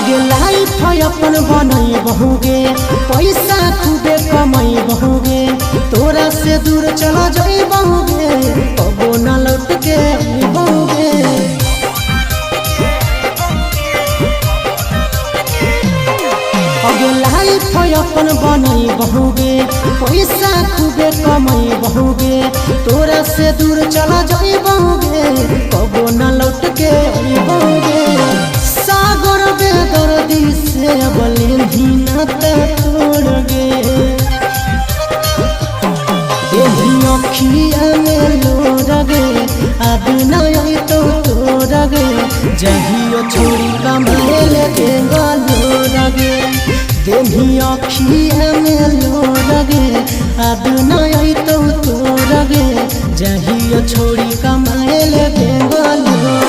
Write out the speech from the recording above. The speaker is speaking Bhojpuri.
आगे लाइफ अपन बनई बहुगे, पैसा खूबे कमाई बहुगे, तोरा से दूर चला जाई बहुगे, कबो न लौट के बहुगे। आगे लाइफ अपन बनई बहुगे, पैसा खूबे कमाई बहुगे, तोरा से दूर चला जाई बहुगे, कबो न लौट के बहुगे। सागर बेदर्दी से बलिन नाता तोड़ गे, यही अखिया में लोर गे, अब नहीं तो तोड़ गे, जहियो छोड़ी कमाए ले लोर गे, देही अखिया में लोर गे,